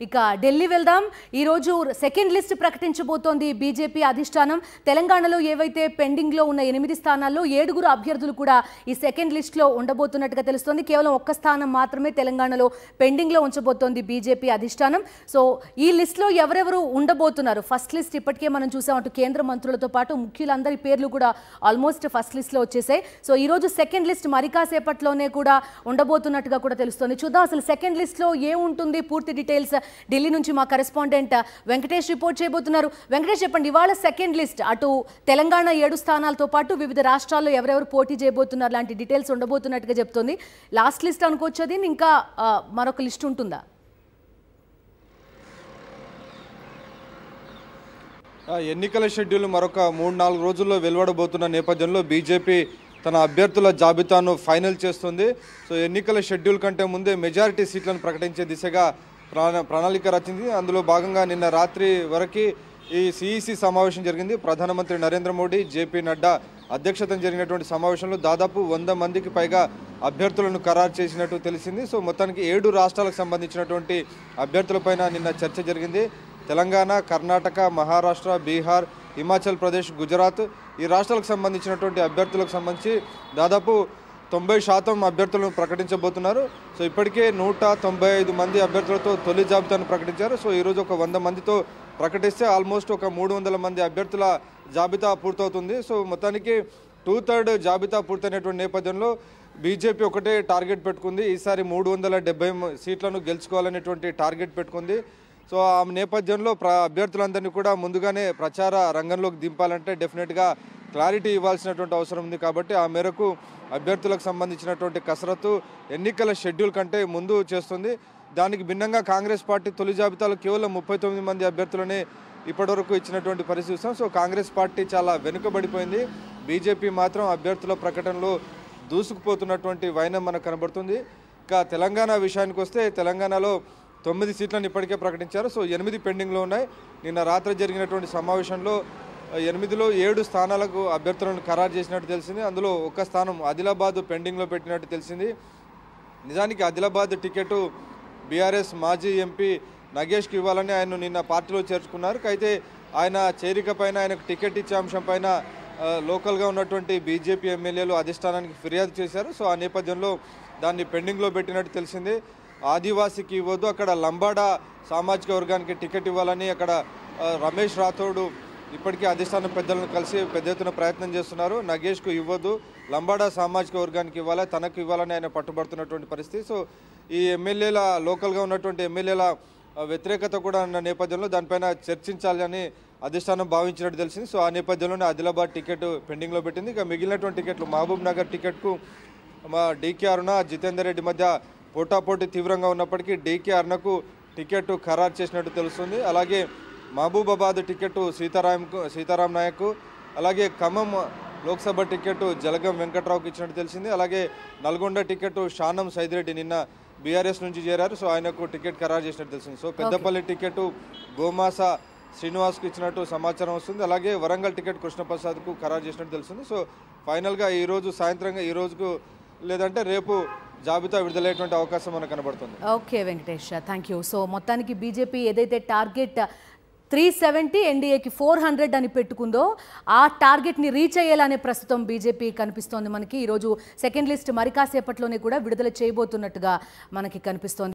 ఇక ఢిల్లీ వెళ్దాం. ఈ రోజు సెకండ్ లిస్ట్ ప్రకటించబోతోంది బీజేపీ అధిష్టానం. తెలంగాణలో ఏవైతే పెండింగ్ లో ఉన్న 8 స్థానాల్లో 7 అభ్యర్థులు కూడా ఈ సెకండ్ లిస్ట్ లో ఉండబోతున్నట్టుగా తెలుస్తోంది. కేవలం ఒక్క స్థానం మాత్రమే తెలంగాణలో పెండింగ్ లో ఉంచబోతోంది బీజేపీ అధిష్టానం. సో ఈ లిస్ట్ లో ఎవరెవరు ఉండబోతున్నారు? ఫస్ట్ లిస్ట్ ఇప్పటికే మనం చూసామంటూ కేంద్ర మంత్రులతో పాటు ముఖ్యులందరి పేర్లు కూడా ఆల్మోస్ట్ ఫస్ట్ లిస్ట్ లో వచ్చేసాయి. సో ఈ రోజు సెకండ్ లిస్ట్ మరి కాసేపట్లోనే కూడా ఉండబోతున్నట్టుగా కూడా తెలుస్తోంది. చూద్దాం అసలు సెకండ్ లిస్ట్ లో ఏముంటుంది, పూర్తి డీటెయిల్స్ ఢిల్లీ నుంచి మా కరెస్పాండెంట్ వెంకటేష్ రిపోర్ట్ చేయబోతున్నారు. వెంకటేష్, చెప్పండి, ఇవాళ సెకండ్ లిస్ట్ అటు తెలంగాణ 7 స్థానాలతో పాటు వివిధ రాష్ట్రాల్లో ఎవరెవరు పోటీ చేయబోతున్నారు లాంటి డీటెయిల్స్ ఉండబోతున్నట్టుగా చెప్తోంది. లాస్ట్ లిస్ట్ అనుకోవచ్చు, అది ఇంకా మరొక లిస్ట్ ఉంటుందా? ఎన్నికల షెడ్యూల్ మరొక 3-4 రోజుల్లో వెలువడబోతున్న నేపథ్యంలో బీజేపీ తన అభ్యర్థుల జాబితాను ఫైనల్ చేస్తుంది. సో ఎన్నికల షెడ్యూల్ కంటే ముందే మెజారిటీ సీట్లను ప్రకటించే దిశగా ప్రణాళిక రచింది. అందులో భాగంగా నిన్న రాత్రి వరకు ఈ సిఈసి సమావేశం జరిగింది. ప్రధానమంత్రి నరేంద్ర మోడీ, జేపీ నడ్డా అధ్యక్షతన జరిగినటువంటి సమావేశంలో దాదాపు 100 మందికి పైగా అభ్యర్థులను ఖరారు చేసినట్టు తెలిసింది. సో మొత్తానికి 7 రాష్ట్రాలకు సంబంధించినటువంటి అభ్యర్థులపైన నిన్న చర్చ జరిగింది. తెలంగాణ, కర్ణాటక, మహారాష్ట్ర, బీహార్, హిమాచల్ ప్రదేశ్, గుజరాత్ ఈ రాష్ట్రాలకు సంబంధించినటువంటి అభ్యర్థులకు సంబంధించి దాదాపు 90% అభ్యర్థులను ప్రకటించబోతున్నారు. సో ఇప్పటికే 195 మంది అభ్యర్థులతో తొలి జాబితాను ప్రకటించారు. సో ఈరోజు ఒక 100 మందితో ప్రకటిస్తే ఆల్మోస్ట్ ఒక 300 మంది అభ్యర్థుల జాబితా పూర్తవుతుంది. సో మొత్తానికి 2/3 జాబితా పూర్తయినటువంటి నేపథ్యంలో బీజేపీ ఒకటే టార్గెట్ పెట్టుకుంది. ఈసారి 370 సీట్లను గెలుచుకోవాలనేటువంటి టార్గెట్ పెట్టుకుంది. సో ఆ నేపథ్యంలో అభ్యర్థులందరినీ కూడా ముందుగానే ప్రచార రంగంలోకి దింపాలంటే డెఫినెట్గా క్లారిటీ ఇవ్వాల్సినటువంటి అవసరం ఉంది. కాబట్టి ఆ మేరకు అభ్యర్థులకు సంబంధించినటువంటి కసరత్తు ఎన్నికల షెడ్యూల్ కంటే ముందు చేస్తుంది. దానికి భిన్నంగా కాంగ్రెస్ పార్టీ తొలి జాబితాలో కేవలం 39 మంది అభ్యర్థులనే ఇప్పటివరకు ఇచ్చినటువంటి పరిస్థితి చూస్తాం. సో కాంగ్రెస్ పార్టీ చాలా వెనుకబడిపోయింది. బీజేపీ మాత్రం అభ్యర్థుల ప్రకటనలో దూసుకుపోతున్నటువంటి వైనం మనకు కనబడుతుంది. ఇక తెలంగాణ విషయానికి వస్తే తెలంగాణలో 9 సీట్లను ఇప్పటికే ప్రకటించారు. సో 8 పెండింగ్లో ఉన్నాయి. నిన్న రాత్రి జరిగినటువంటి సమావేశంలో 8లో 7 స్థానాలకు అభ్యర్థులను ఖరారు చేసినట్టు తెలిసింది. అందులో ఒక స్థానం ఆదిలాబాద్ పెండింగ్లో పెట్టినట్టు తెలిసింది. నిజానికి ఆదిలాబాద్ టికెట్ బీఆర్ఎస్ మాజీ ఎంపీ నగేష్కి ఇవ్వాలని ఆయన నిన్న పార్టీలో చేర్చుకున్నారు. అయితే ఆయన చేరిక పైన ఆయనకు టికెట్ ఇచ్చే అంశం పైన లోకల్గా ఉన్నటువంటి బీజేపీ ఎమ్మెల్యేలు అధిష్టానానికి ఫిర్యాదు చేశారు. సో ఆ నేపథ్యంలో దాన్ని పెండింగ్లో పెట్టినట్టు తెలిసింది. ఆదివాసీకి ఇవ్వద్దు, అక్కడ లంబాడా సామాజిక వర్గానికి టికెట్ ఇవ్వాలని అక్కడ రమేష్ రాథోడ్ ఇప్పటికీ అధిష్టానం పెద్దలను కలిసి పెద్ద ఎత్తున ప్రయత్నం చేస్తున్నారు. నగేష్కు ఇవ్వద్దు, లంబాడా సామాజిక వర్గానికి ఇవ్వాలి, తనకు ఇవ్వాలని ఆయన పట్టుబడుతున్నటువంటి పరిస్థితి. సో ఈ ఎమ్మెల్యేల లోకల్గా ఉన్నటువంటి ఎమ్మెల్యేల వ్యతిరేకత కూడా ఉన్న నేపథ్యంలో దానిపైన చర్చించాలని అధిష్టానం భావించినట్టు తెలిసింది. సో ఆ నేపథ్యంలోనే ఆదిలాబాద్ టికెట్ పెండింగ్లో పెట్టింది. ఇక మిగిలినటువంటి టికెట్లు మహబూబ్ నగర్ టికెట్కు డీకే అరుణ, జితేందర్ రెడ్డి మధ్య పోటాపోటీ తీవ్రంగా ఉన్నప్పటికీ డీకే అరుణకు టికెట్ ఖరారు చేసినట్టు తెలుస్తుంది. అలాగే మహబూబాబాద్ టికెట్ సీతారాం నాయక్, అలాగే ఖమ్మం లోక్సభ టికెట్ జలగం వెంకట్రావుకి ఇచ్చినట్టు తెలిసింది. అలాగే నల్గొండ టికెట్ షానం సైదిరెడ్డి నిన్న బీఆర్ఎస్ నుంచి చేరారు. సో ఆయనకు టికెట్ ఖరారు చేసినట్టు తెలిసింది. సో పెద్దపల్లి టికెట్ గోమాస శ్రీనివాస్కు ఇచ్చినట్టు సమాచారం వస్తుంది. అలాగే వరంగల్ టికెట్ కృష్ణప్రసాద్కు ఖరారు చేసినట్టు తెలిసింది. సో ఫైనల్గా ఈరోజు సాయంత్రంగా ఈ రోజుకు లేదంటే రేపు జాబితా విడుదలయ్యేటువంటి అవకాశం మనకు కనబడుతుంది. Okay Venkatesh, thank you. So మొత్తానికి బీజేపీ ఏదైతే టార్గెట్ 370 ఎన్డీఏకి 400 అని పెట్టుకుందో ఆ టార్గెట్ని రీచ్ అయ్యేలానే ప్రస్తుతం బీజేపీ కనిపిస్తోంది మనకి. ఈరోజు సెకండ్ లిస్ట్ మరి కాసేపట్లోనే కూడా విడుదల చేయబోతున్నట్టుగా మనకి కనిపిస్తోంది.